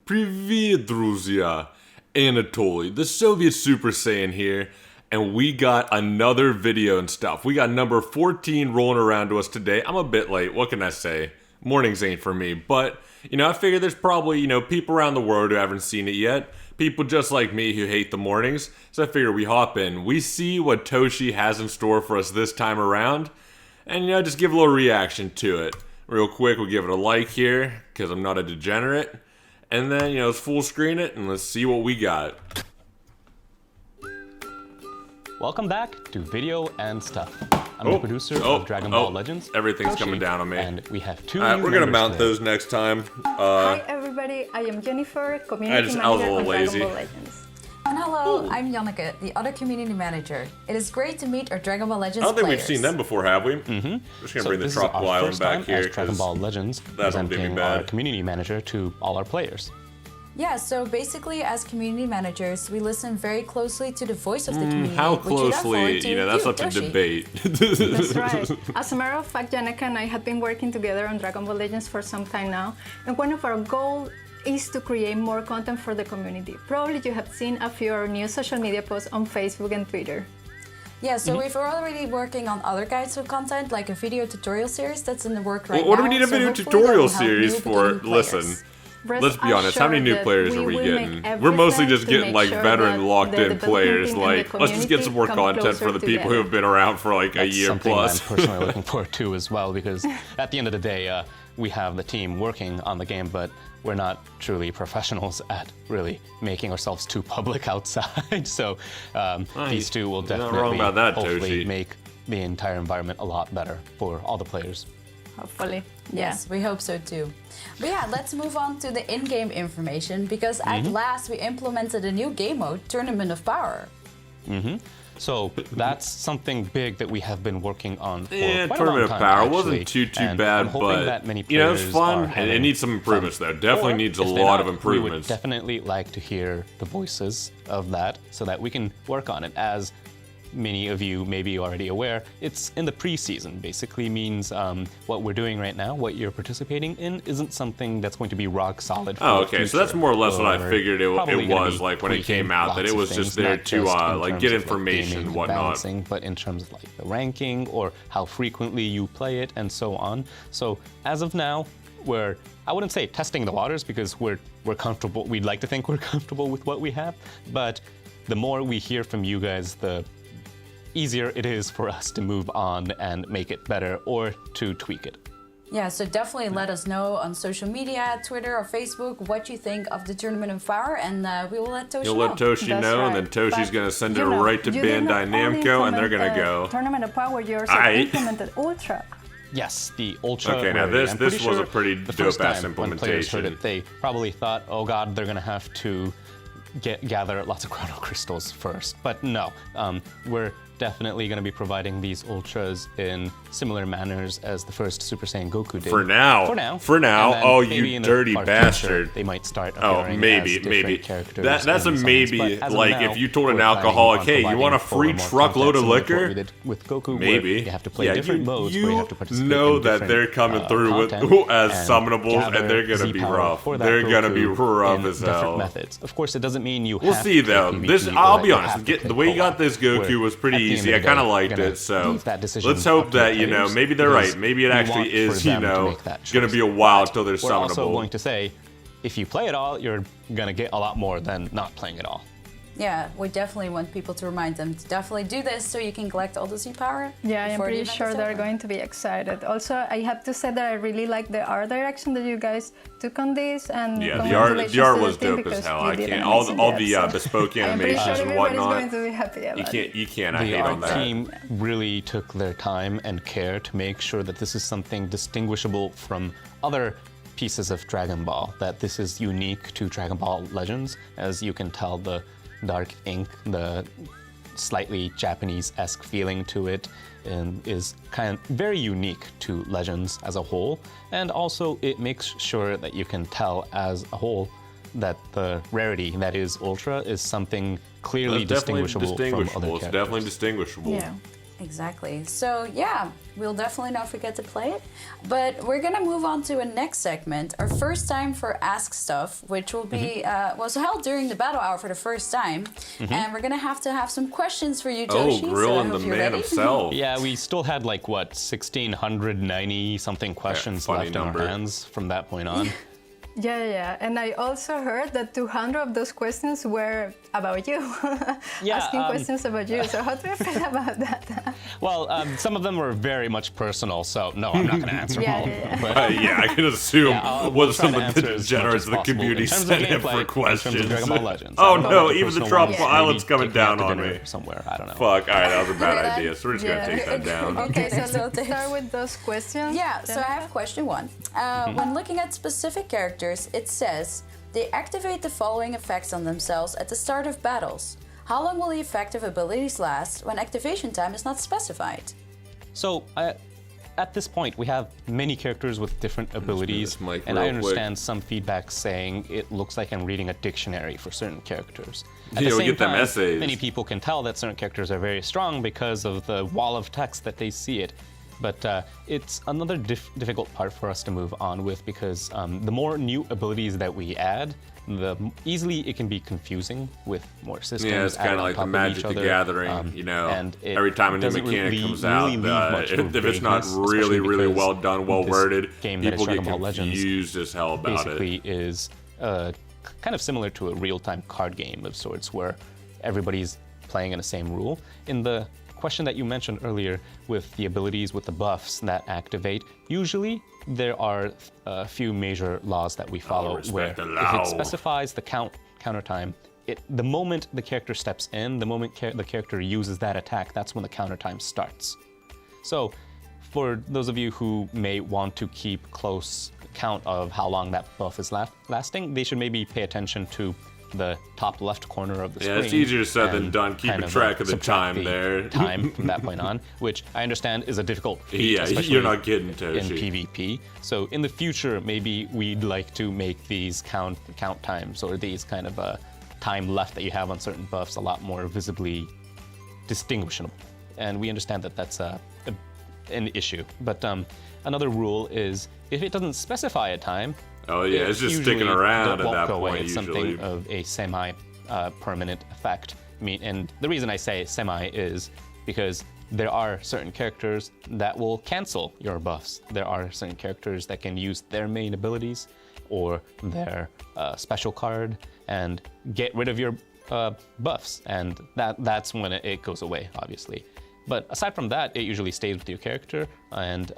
Привет, друзья! Anatoly, the Soviet Super Saiyan here, and we got another video and stuff. We got number 14 rolling around to us today. I'm a bit late, what can I say? Mornings ain't for me, but, I figure there's probably, people around the world who haven't seen it yet. People just like me who hate the mornings, so I figure we hop in. We see what Toshi has in store for us this time around, and, just give a little reaction to it. Real quick, we'll give it a like here, because I'm not a degenerate. And then, let's full screen it, and let's see what we got. Welcome back to Video and Stuff. I'm the producer of Dragon Ball Legends. Everything's Toshi, coming down on me. And we have two We're going to mount those next time. Hi everybody, I am Jennifer, community manager on Dragon Ball Legends. And hello, I'm Janneke, the other community manager. It is great to meet our Dragon Ball Legends I don't think players. we've seen them before, have we? Mm-hmm. Just going to bring the Tropical Island back here. As Dragon Ball Legends, presenting our community manager to all our players. Yeah, so basically as community managers, we listen very closely to the voice of the community. How closely, that's up to debate. That's right. As a matter of fact, Janneke and I have been working together on Dragon Ball Legends for some time now, and one of our goals is to create more content for the community. Probably you have seen a few of our new social media posts on Facebook and Twitter. Yeah, so we're already working on other guides of content, like a video tutorial series that's in the work right now. What do we need a video tutorial series for? Listen. Let's be honest, how many new players are we getting? We're mostly just getting like veteran locked-in players. Like, let's just get some more content for the people who have been around for like a year plus. I'm personally looking forward to as well, because at the end of the day, we have the team working on the game, but we're not truly professionals at really making ourselves too public outside. So these two will definitely hopefully make the entire environment a lot better for all the players. Hopefully. Yes, we hope so too. But yeah, let's move on to the in-game information, because at last we implemented a new game mode, Tournament of Power. So that's something big that we have been working on for quite a long Tournament of time, Power actually. wasn't too bad, but it's fun, and it needs some improvements though. Definitely needs a lot of improvements. We would definitely like to hear the voices of that so that we can work on it. As many of you may be already aware, it's in the pre-season. Basically means what we're doing right now, what you're participating in, isn't something that's going to be rock solid for the future. So that's more or less what I figured it was like when it came out, that it was just there to like get information and whatnot. But in terms of like the ranking or how frequently you play it and so on. So as of now, I wouldn't say testing the waters, because we're comfortable. We'd like to think we're comfortable with what we have, but the more we hear from you guys, the easier it is for us to move on and make it better or to tweak it. Yeah, so definitely let us know on social media, Twitter or Facebook, what you think of the Tournament of Power, and we will let Toshi know. You'll let Toshi know, and then Toshi's going to send it right to Bandai Namco, and they're going to go. Tournament of Power, you also implemented Ultra. Yes, the Ultra. Okay, now this was a pretty dope-ass implementation. When players heard it, they probably thought, oh god, they're going to have to gather lots of Chrono Crystals first. But no, we're definitely going to be providing these Ultras in similar manners as the first Super Saiyan Goku did. For now. Oh, you dirty bastard. Future, they might start maybe. Characters. That's a maybe. Like, if you told an alcoholic, hey, you want a free truckload of liquor? With Goku, maybe. You have to play different modes where you have to participate know that they're coming through with as summonables, and they're going to be rough. They're going to be rough as hell. Methods. Of course, it doesn't mean you We'll see, though. I'll be honest. The way you got this Goku was pretty easy. I kind of liked it, so let's hope that, maybe they're right. Maybe it actually is, going to be a while till they're summonable. We're also going to say, if you play it all, you're going to get a lot more than not playing it all. Yeah, we definitely want people to remind them to definitely do this so you can collect all the Z power. Yeah, I'm pretty sure they're going to be excited. Also, I have to say that I really like the art direction that you guys took on this, and yeah, the art was dope as hell. I can't all the bespoke animations and whatnot. Going to be happy about you can't. I hate on that. The art team really took their time and care to make sure that this is something distinguishable from other pieces of Dragon Ball. That this is unique to Dragon Ball Legends, as you can tell the dark ink, the slightly Japanese-esque feeling to it, and is kind of very unique to Legends as a whole. And also it makes sure that you can tell as a whole that the rarity that is Ultra is something clearly distinguishable from other characters. It's definitely distinguishable. Yeah. Exactly. So yeah, we'll definitely not forget to play it. But we're gonna move on to a next segment, our first time for Ask Stuff, which will be was held during the battle hour for the first time, and we're gonna have to have some questions for you, Toshi. Oh, grilling the man himself. Yeah, we still had like what 1,690 something questions funny left number. in our hands from that point on. Yeah. And I also heard that 200 of those questions were about you. Yeah, Asking questions about you. So how do you feel about that? Well, some of them were very much personal, so no, I'm not going to answer all of them. But Yeah, I can assume we'll what try some to of answer the as generous of much the as possible. community In terms of sent in gameplay, for in questions. terms of Dragon Ball Legends. Oh I don't know no, about the even the personal tropical ones. island's Maybe coming take me out down to on dinner me. somewhere. I don't know. Fuck, alright, that was a bad Okay, idea, so we're just gonna take that down. Okay, so Next let's update. start with those questions. Yeah, so I have question one. When looking at specific characters, it says they activate the following effects on themselves at the start of battles. How long will the effective abilities last when activation time is not specified? So, at this point, we have many characters with different abilities, this mic and real I quick. understand some feedback saying it looks like I'm reading a dictionary for certain characters. At Yeah, the we same get them time, essays. many people can tell that certain characters are very strong because of the wall of text that they see it. But it's another difficult part for us to move on with because the more new abilities that we add, the easily it can be confusing with more systems. Yeah, it's kind added of on like the top of Magic each the other. Gathering, you know, and it every time a new doesn't mechanic really- comes out, really leave much of if it's not vagueness, really, especially really because well done, well this worded, game that is people get Dragon Ball Legends confused as hell about it. basically is kind of similar to a real-time card game of sorts where everybody's playing in the same rule. In the question that you mentioned earlier with the abilities with the buffs that activate, usually there are a few major laws that we follow where respect the if law. it specifies the counter time, the moment the character steps in, the moment the character uses that attack, that's when the counter time starts. So for those of you who may want to keep close count of how long that buff is lasting, they should maybe pay attention to the top left corner of the screen. Yeah, it's easier said than and done keeping kind of, track of the subtract time the there. time from that point on, which I understand is a difficult feat, Yeah, especially you're not kidding, in Toshi. PvP. So in the future, maybe we'd like to make these count times or these kind of time left that you have on certain buffs a lot more visibly distinguishable. And we understand that that's an issue. But another rule is if it doesn't specify a time, Oh yeah, it's just usually sticking around at won't that go away. point It's usually. something of a semi-permanent effect. And the reason I say semi is because there are certain characters that will cancel your buffs. There are certain characters that can use their main abilities or their special card and get rid of your buffs, and that's when it goes away, obviously. But aside from that, it usually stays with your character, and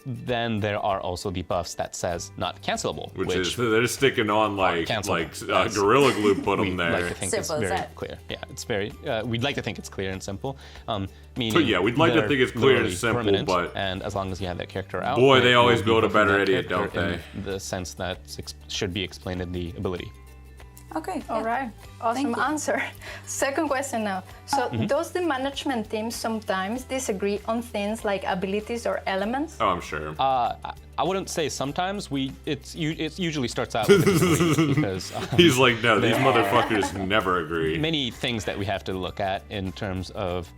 then there are also the buffs that says not cancelable, Which is they're sticking on like cancelable. Gorilla Glue put them we there. like to think it's Simple as very that. clear. Yeah, it's very. We'd like to think it's clear and simple. Meaning So, yeah, we'd like to they're think it's clear and literally simple, permanent, but- and as long as you have that character out, Boy, they it always will build a be buffing better that idiot, character don't in the sense that should be explained in the ability. Okay. All right, awesome Thank you. answer. Second question now. So, does the management team sometimes disagree on things like abilities or elements? Oh, I'm sure. I wouldn't say sometimes. It usually starts out with disagreement because He's like, no, these motherfuckers never agree. many things that we have to look at in terms of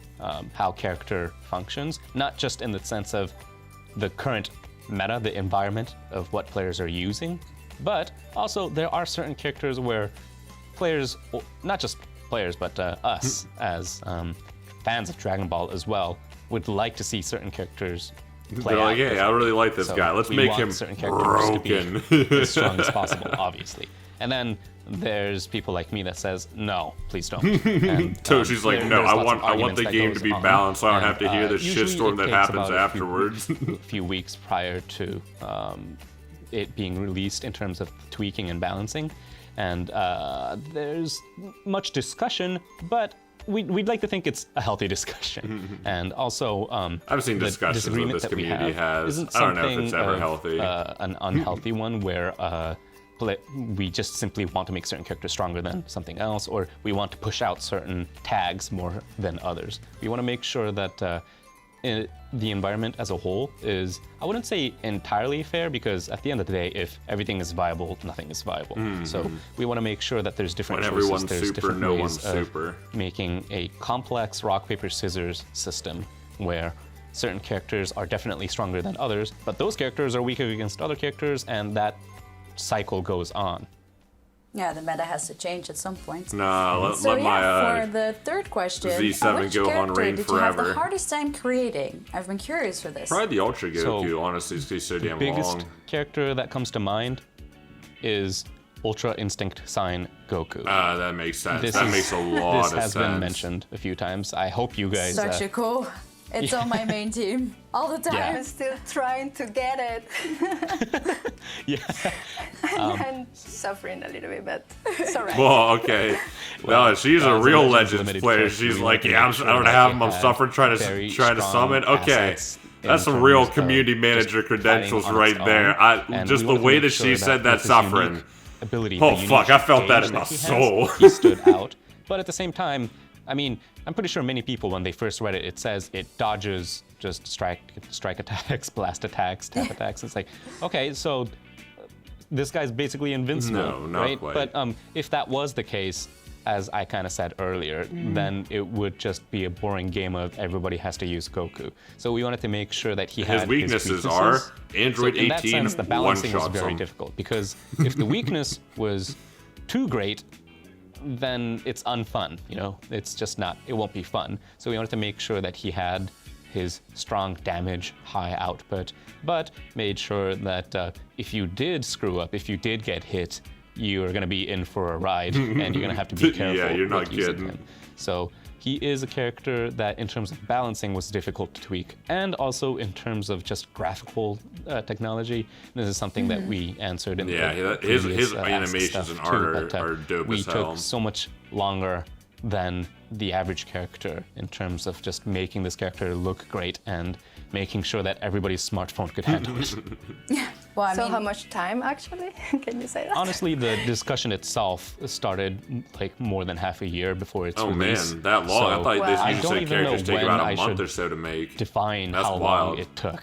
how character functions, not just in the sense of the current meta, the environment of what players are using, but also there are certain characters where players, well, not just players, but us as fans of Dragon Ball as well, would like to see certain characters play They're like, out hey, I really like this So guy. Let's we make want him certain characters broken. to be as strong as possible, obviously. And then there's people like me that says, no, please don't. And, Toshi's like, no, there's I lots want of the arguments that game to goes be on. balanced so I don't And, have to hear the usually shitstorm it that takes happens about afterwards. a few weeks prior to it being released in terms of tweaking and balancing. And there's much discussion, but we'd like to think it's a healthy discussion. And also, I've seen the discussions that disagreement this that we community have has. isn't I don't know if something it's ever of, healthy. an unhealthy one where we just simply want to make certain characters stronger than something else, or we want to push out certain tags more than others. We want to make sure that the environment as a whole is, I wouldn't say entirely fair, because at the end of the day, if everything is viable, nothing is viable. So we want to make sure that there's different When choices, everyone's there's super, different no ways one's of super. making a complex rock, paper, scissors system where certain characters are definitely stronger than others, but those characters are weaker against other characters, and that cycle goes on. Yeah, the meta has to change at some point. Nah, let So my for the third question, Z7 which Gohan character reign did you have the forever. hardest time creating? I've been curious for this. Probably the Ultra Goku, So, honestly, he's so damn Biggest long. character that comes to mind is Ultra Instinct Sign Goku. That makes sense. This That is- makes a lot This of has sense. been mentioned a few times. I hope you guys. Such a cool. It's on my main team all the time. Yeah. I'm still trying to get it. Yeah. I'm suffering a little bit, but it's alright. Well, okay. No, she's a as a real Legends Legends limited player. character, She's we like, want to yeah, make sure I don't that have they him. I'm have suffering trying very to strong summon. Okay. assets in That's some real terms of community just manager credentials fighting on its right there. own. And Just we the wanted to way make that sure she said that with his suffering. unique ability, Oh, the unique fuck, I felt that gauge in my he has, soul. He stood out. But at the same time, I mean, I'm pretty sure many people, when they first read it, it says it dodges just strike attacks, blast attacks, tap attacks. It's like, okay, so this guy's basically invincible, No, not right? quite. But if that was the case, as I kind of said earlier, then it would just be a boring game of everybody has to use Goku. So we wanted to make sure that he had His weaknesses are Android so in that 18 sense, the balancing was one-shots very him. difficult, because if the weakness was too great, then it's unfun, you know? It's just not, it won't be fun. So we wanted to make sure that he had his strong damage, high output, but made sure that if you did screw up, if you did get hit, you are gonna be in for a ride, and you're gonna have to be careful Yeah, you're not with using kidding. him. So he is a character that, in terms of balancing, was difficult to tweak, and also in terms of just graphical technology. This is something that we answered in Yeah, the his previous, Ask animations Stuff and too, art but, are dope we as hell. took so much longer than the average character in terms of just making this character look great and making sure that everybody's smartphone could handle it. Well, I So mean, how much time actually? Can you say that? Honestly, the discussion itself started like more than half a year before its Oh release. man, that long? I So thought Wow. this I usually don't said even know characters take when about I a month should or so to make. define That's how wild. long it took.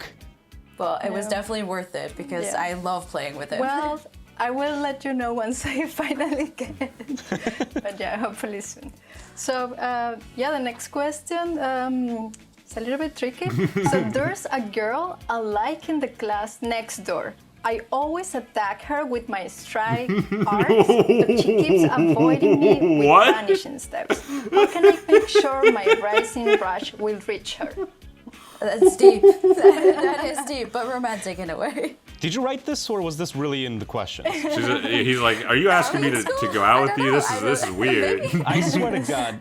well, it was Yeah. definitely worth it because Yeah. I love playing with it. Well, I will let you know once I finally get it. But yeah, hopefully soon. So yeah, the next question. It's a little bit tricky. So there's a girl I like in the class next door. I always attack her with my strike arts, but she keeps avoiding me with What? vanishing steps. How can I make sure my rising rush will reach her? That's deep. That is deep, but romantic in a way. Did you write this, or was this really in the question? He's like, are you asking me to go out with you? This is weird. I swear to God,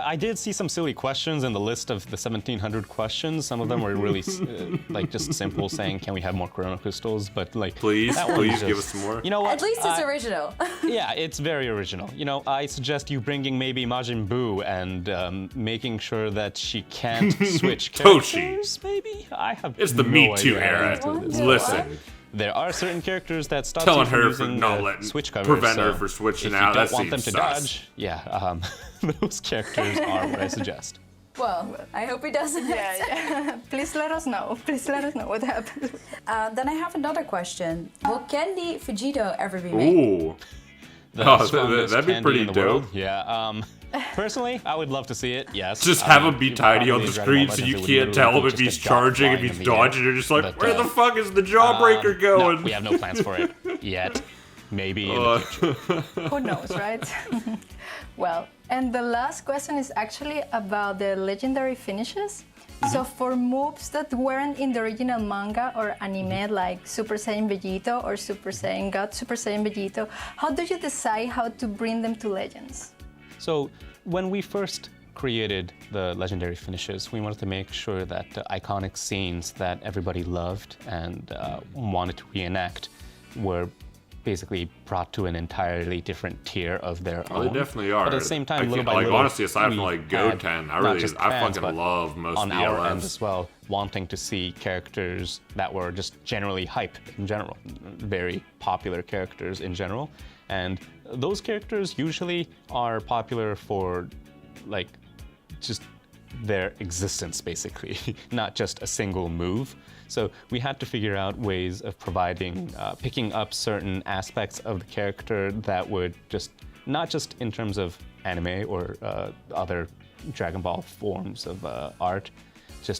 I did see some silly questions in the list of the 1,700 questions. Some of them were really like just simple, saying, "Can we have more Chrono Crystals?" But like, Please, that one please just- give us some more. You know what? At least it's original. Yeah, it's very original. You know, I suggest you bringing maybe Majin Buu and making sure that she can't switch Toshi. characters. Maybe I have. It's the no Me Too idea era. how to do this. Listen, There are certain characters that stop telling you from her for using not the letting switch cover, prevent her so for switching if out. you That don't want them seems to sus. dodge, yeah, those characters are what I suggest. Well, I hope he doesn't. Yeah. Please let us know. Please let us know what happened. Then I have another question. Will Candy Vegito ever be made? Ooh. The Oh, strongest that'd be candy pretty in the dope. world. Yeah. Personally, I would love to see it. Yes. Just have him be it tiny on probably the in Dragon screen Ball so Legends, you it would can't literally tell be if just he's a dot charging, if flying he's in the air. dodging. You're just like, But, where the fuck is the jawbreaker going? No, we have no plans for it yet. Maybe. In the future. Who knows, right? Well, and the last question is actually about the legendary finishes. So for moves that weren't in the original manga or anime, like Super Saiyan Vegito or Super Saiyan God, Super Saiyan Vegito, how do you decide how to bring them to Legends? So when we first created the legendary finishes, we wanted to make sure that the iconic scenes that everybody loved and wanted to reenact were basically brought to an entirely different tier of their Oh, own. they definitely are. But at the same time, I little can't- by like, little, honestly, aside from, we like, had Goten, not just I fans, fucking but love most on of the our end LFs. as well, wanting to see characters that were just generally hype in general, very popular characters in general. And those characters usually are popular for like just their existence, basically, not just a single move. So we had to figure out ways of providing, picking up certain aspects of the character that would just, not just in terms of anime or other Dragon Ball forms of art,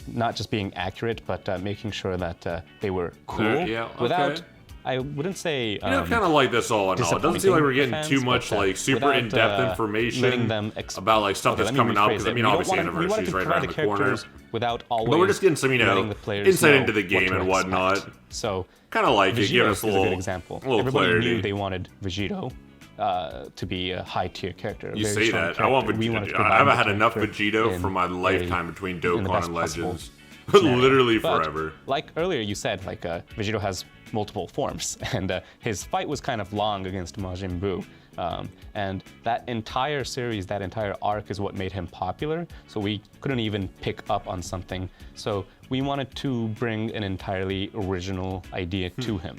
not just being accurate, but making sure that they were cool without, I wouldn't say kind of like this all in all. It doesn't seem like we're getting too much like super in-depth information about like stuff that's coming up. Because I mean, obviously anniversary is right around the corner. Without always, but we're just getting some, insight into the game and whatnot. So kind of like it, give us a little, good example. Everybody clarity. Knew they wanted Vegito to be a high-tier character. You say that. I want Vegito. I haven't had enough Vegito for my lifetime between Dokkan and Legends. Literally forever. Like earlier you said, like Vegito has multiple forms, and his fight was kind of long against Majin Buu. And that entire series, that entire arc is what made him popular, so we couldn't even pick up on something. So we wanted to bring an entirely original idea to him.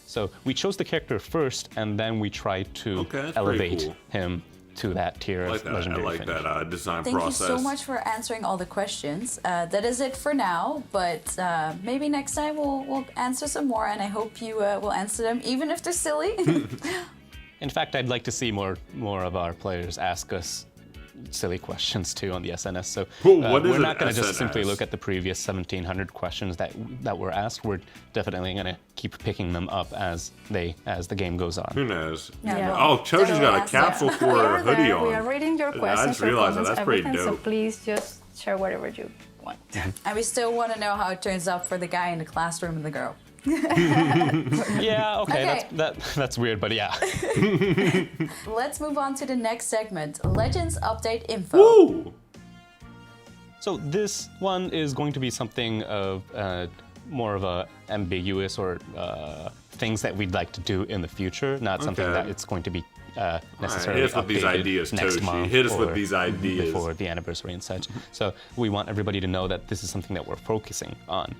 So we chose the character first, and then we tried to elevate him to that tier of legendary finish. I like that design process. Thank you so much for answering all the questions. That is it for now, but maybe next time we'll answer some more, and I hope you will answer them, even if they're silly. In fact, I'd like to see more of our players ask us silly questions too on the SNS. So we're not going to just simply look at the previous 1,700 questions that were asked. We're definitely going to keep picking them up as the game goes on. Who knows? Yeah. Oh, Choji's got a capsule for a hoodie on. We are reading your questions. I just realized that. That's pretty dope. So please just share whatever you want. And we still want to know how it turns out for the guy in the classroom and the girl. Yeah, okay. That's weird, but yeah. Let's move on to the next segment, Legends Update Info. Woo! So this one is going to be something of more of a ambiguous or things that we'd like to do in the future, not something that it's going to be necessarily hit us with these ideas, next Toshi. month. Hit us with these ideas before the anniversary and such. So we want everybody to know that this is something that we're focusing on.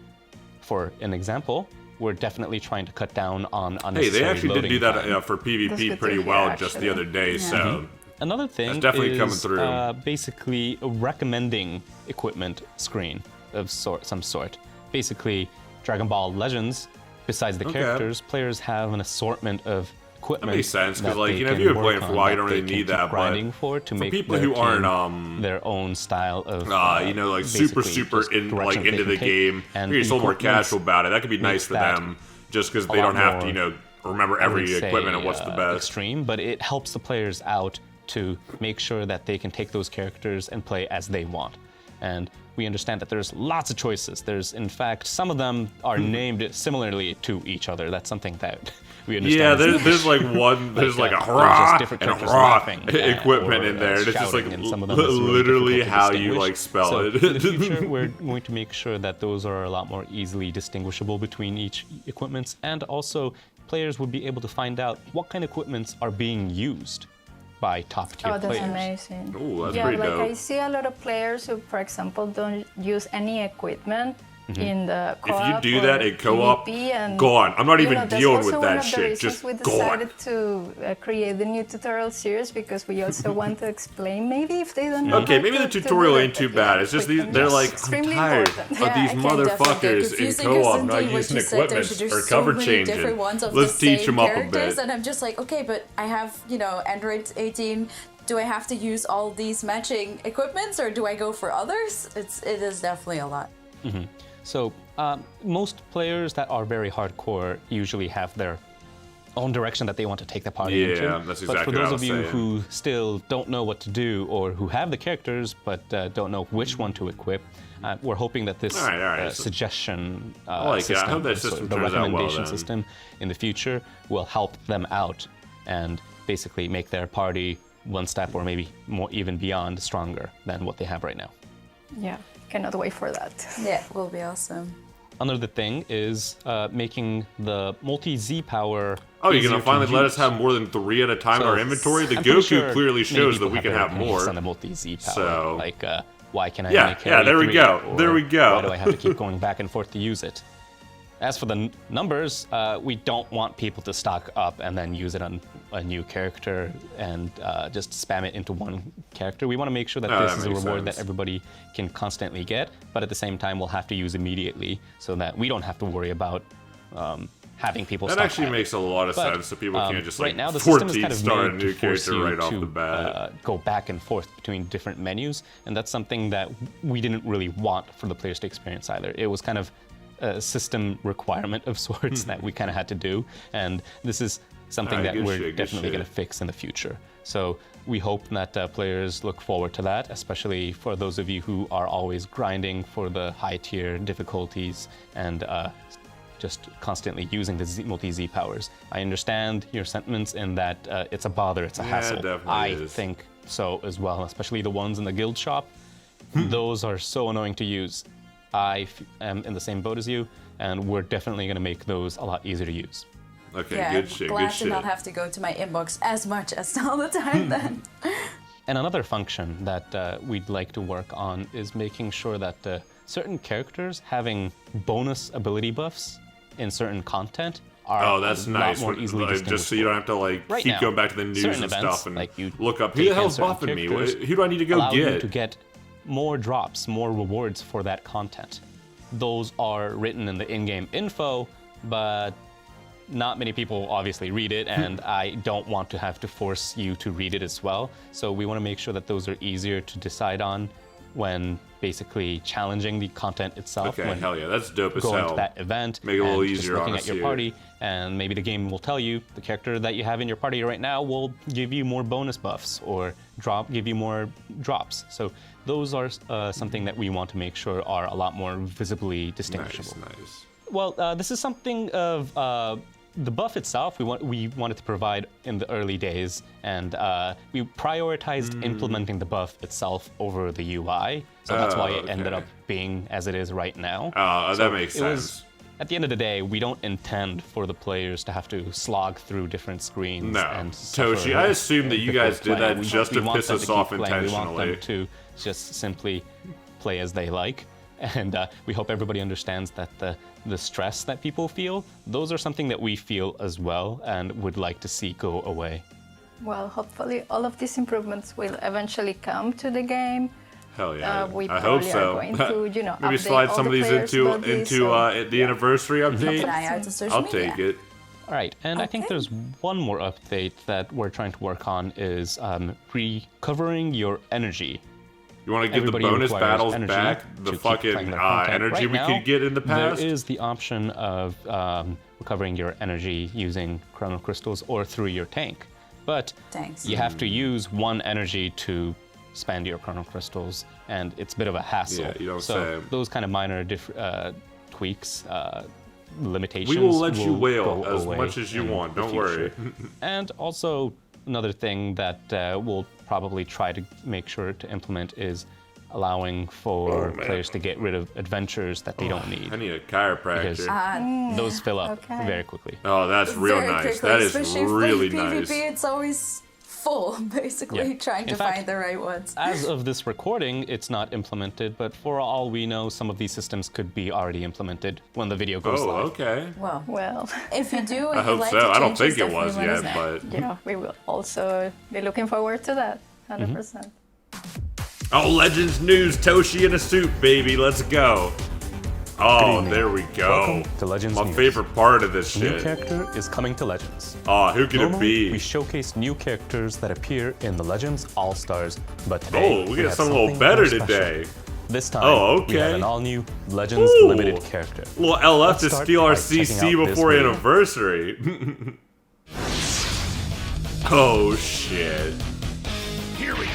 For an example, we're definitely trying to cut down on unnecessary Hey, they actually did do that time. For PvP pretty well just the other day, so... Another thing that's definitely is coming through. Basically a recommending equipment screen of some sort. Basically, Dragon Ball Legends, besides the characters, players have an assortment of equipment. That makes sense, because like, if you've been playing for a while, you don't really need that, but for people who aren't their own style of like super into the game, and you're just a little more casual about it, that could be nice for them, just because they don't have to remember every equipment and what's the best. Extreme, but it helps the players out to make sure that they can take those characters and play as they want. And we understand that there's lots of choices. There's, in fact, some of them are named similarly to each other. That's something that we understand. Yeah, there's like one, there's like a hurrah and a hurrah equipment in there. And it's just like literally how you like spell it. In the future, we're going to make sure that those are a lot more easily distinguishable between each equipments, and also players would be able to find out what kind of equipments are being used by top-tier players. Oh, that's amazing. Ooh, that's pretty dope. I see a lot of players who, for example, don't use any equipment in the co-op. If you do that in co-op, gone. I'm not even dealing with that shit. Just we decided to create the new tutorial series because we also want to explain maybe if they don't know. Okay, maybe the tutorial ain't too bad. It's just they're like, I'm tired of these motherfuckers in co-op not using equipment or cover changing. Let's teach them up a bit. And I'm just like, okay, but I have, Android 18. Do I have to use all these matching equipments, or do I go for others? It is definitely a lot. Mm-hmm. So most players that are very hardcore usually have their own direction that they want to take the party into. Yeah, that's exactly what I was saying. But for those of you saying. who still don't know what to do, or who have the characters but don't know which one to equip, we're hoping that this suggestion system, I hope that system the turns out well, recommendation system in the future will help them out and basically make their party one step or maybe more even beyond stronger than what they have right now. Yeah. Cannot wait for that. Yeah, it will be awesome. Another thing is making the multi-Z power. Oh, you're gonna finally let us have more than 3 at a time in our inventory? The Goku clearly shows that we can have more. On the multi-Z power. So, like, why can I only carry there we 3, go. There we go. Why do I have to keep going back and forth to use it? As for the numbers, we don't want people to stock up and then use it on a new character and just spam it into one character. We want to make sure that this is a reward that everybody can constantly get, but at the same time we'll have to use immediately so that we don't have to worry about having people that actually makes a lot of sense, so people can't just right like now, the system is 14 kind of start a made new to force character you right off to the bat. go back and forth between different menus, and that's something that we didn't really want for the players to experience either. It was kind of a system requirement of sorts that we kind of had to do, and this is something that we're definitely going to fix in the future. So we hope that players look forward to that, especially for those of you who are always grinding for the high tier difficulties and just constantly using the multi-Z powers. I understand your sentiments in that it's a bother, it's a hassle. I think so as well, especially the ones in the guild shop. Those are so annoying to use. I am in the same boat as you, and we're definitely going to make those a lot easier to use. Okay, yeah, good shit, glad good shit. to not have to go to my inbox as much as all the time then. And another function that we'd like to work on is making sure that certain characters having bonus ability buffs in certain content are a lot more easily distinguishable. Just so you don't have to like keep going back to the news and stuff and like look up, who the hell's buffing me? Who do I need to go allow get? You to get more drops, more rewards for that content. Those are written in the in-game info, but not many people obviously read it, and I don't want to have to force you to read it as well. So we want to make sure that those are easier to decide on when basically challenging the content itself. Okay, hell yeah, that's dope as hell. Going to that event, make it a little easier, just looking at your party, and maybe the game will tell you the character that you have in your party right now will give you more bonus buffs or give you more drops. So those are something that we want to make sure are a lot more visibly distinguishable. Nice. Well, this is something of the buff itself we wanted to provide in the early days, and we prioritized implementing the buff itself over the UI. So that's why it ended up being as it is right now. That makes sense. At the end of the day, we don't intend for the players to have to slog through different screens. No, and Toshi, I assume that you guys did that just to piss us off intentionally. We want them to just simply play as they like. And we hope everybody understands that the stress that people feel, those are something that we feel as well and would like to see go away. Well, hopefully all of these improvements will eventually come to the game. Hell yeah, we I hope so. Are going to, maybe slide some of these into the anniversary update. I'll take it. All right, and I think there's one more update that we're trying to work on is recovering your energy. You want to give the bonus battles back? The fucking energy we could get in the past? There is the option of recovering your energy using chrono crystals or through your tank. But you have to use one energy to spend your chrono crystals, and it's a bit of a hassle. Yeah, you don't say. Those kind of minor tweaks, limitations. We will let you wail as much as you want, don't worry. And also, another thing that we'll probably try to make sure to implement is allowing for players to get rid of adventures that they don't need. I need a chiropractor. Because those fill up very quickly. Oh, that's real nice. That is really nice. PvP, it's always full, basically, trying to find the right ones. As of this recording, it's not implemented, but for all we know, some of these systems could be already implemented when the video goes live. Okay. Well, if you do, I hope so. I don't think it was yet, but yeah, we will also be looking forward to that, 100%. Oh, Legends news! Toshi in a suit, baby. Let's go. Oh, there we go. Welcome to Legends My News. favorite part of this shit. New character is coming to Legends. Oh, who could it be? We showcase new characters that appear in the Legends All-Stars, but today we got something a little better today. This time, we have an all-new Legends limited character. Little LF to steal our CC before anniversary. Oh shit. Here we go.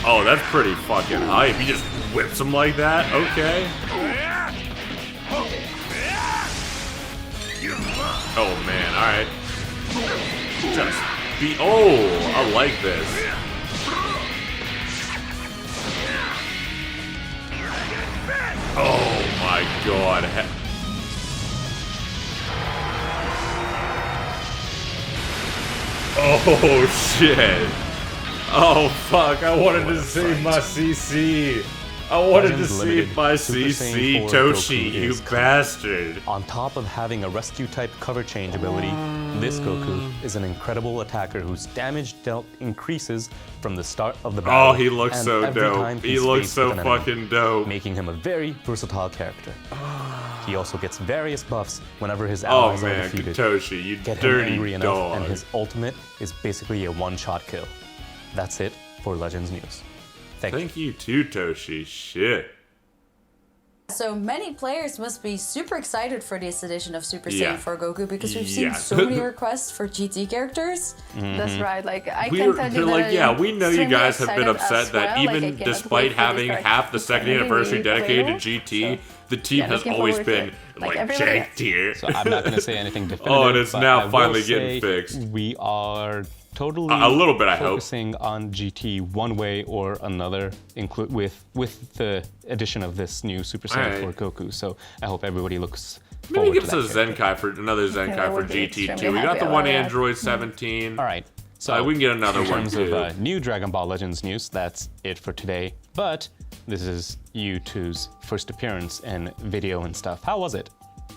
Oh, that's pretty fucking hype. He just whips him like that? Okay. Oh man, alright. Just be. Oh, I like this. Oh my god. Oh shit. Oh fuck, I wanted to save my CC. I wanted to Legends see Limited my Super CC Saiyan 4 Toshi, Goku you is coming. bastard. On top of having a rescue type cover change ability, this Goku is an incredible attacker whose damage dealt increases from the start of the battle. Oh, he looks and so every time dope. He he's looks faced so with an enemy, fucking dope. making him a very versatile character. He also gets various buffs whenever his Oh allies are man, defeated. Toshi, you Get him dirty angry enough, dog. and his ultimate is basically a one-shot kill. That's it for Legends News. Thank you. Thank you too, Toshi. Shit. So many players must be super excited for this edition of Super Yeah. Saiyan 4 Goku because we've seen Yeah. so many requests for GT characters. That's right. Like I We're, can tell they're you like, that yeah, I'm we know you extremely guys have been excited upset as that well. Like, I even cannot despite wait for this having character half the to second finally anniversary be dedicated to playable. GT, So, the team yeah, has looking always forward to been it. Like, like everybody- jank tier. So I'm not going to say anything definitive. Oh, and it's but now I will finally getting say fixed. We are totally A little bit, I hope. focusing on GT one way or another, with the addition of this new Super Saiyan Alright. 4 Goku. So I hope everybody looks Maybe forward give to us that a character. Zenkai for another I Zenkai for would be GT too. extremely We got the happy one about that. Android 17. All right. So we can get another in one terms too. of new Dragon Ball Legends news, that's it for today. But this is you two's first appearance in video and stuff. How was it?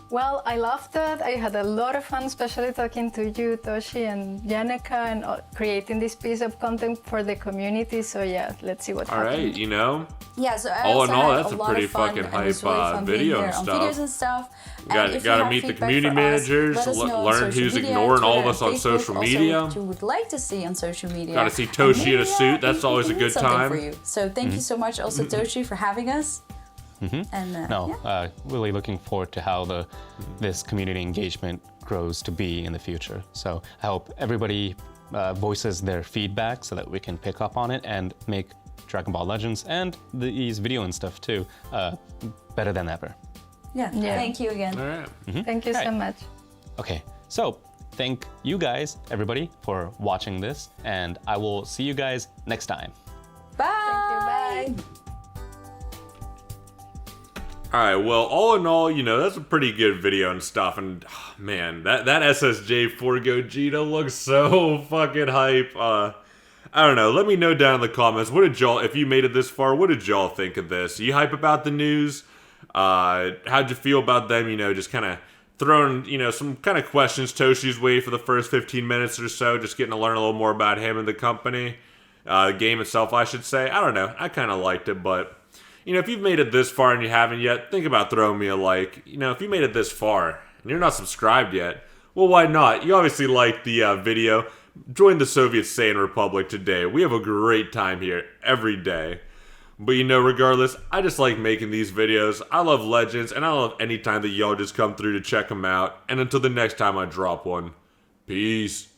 Well, I loved it. I had a lot of fun, especially talking to you, Toshi, and Yannicka, and creating this piece of content for the community. So yeah, let's see what All happens. right, you know. Yeah, so I All also in all, had that's a lot pretty of fun, fucking and it was hype, really fun being video there and on stuff. videos and stuff. And Gotta if you gotta have meet the feedback community for us, managers, let us know on learn social who's media, ignoring all of Twitter us on and social Facebook, media. Also what you would like to see on social media. Gotta see And Toshi in a maybe, suit, that's we always a can good do something time. For you. So thank you so much also, Toshi, for having us. And No, yeah. really looking forward to how this community engagement grows to be in the future. So I hope everybody voices their feedback so that we can pick up on it and make Dragon Ball Legends and these video and stuff too better than ever. Yeah, Yeah. thank you again. All right. Thank you so Right. much. Okay, so thank you guys, everybody, for watching this, and I will see you guys next time. Bye. Bye. All right. Well, all in all, you know, that's a pretty good video and stuff. And man, that SSJ4 Gogeta looks so fucking hype. I don't know. Let me know down in the comments. What did y'all, if you made it this far, what did y'all think of this? You hype about the news? How'd you feel about them? You know, just kind of throwing, you know, some kind of questions Toshi's way for the first 15 minutes or so, just getting to learn a little more about him and the company. The game itself, I should say. I don't know. I kind of liked it, but you know, if you've made it this far and you haven't yet, think about throwing me a like. You know, if you made it this far and you're not subscribed yet, well, why not? You obviously liked the video. Join the Soviet Saiyan Republic today. We have a great time here every day. But you know, regardless, I just like making these videos. I love Legends, and I love any time that y'all just come through to check them out. And until the next time I drop one, peace.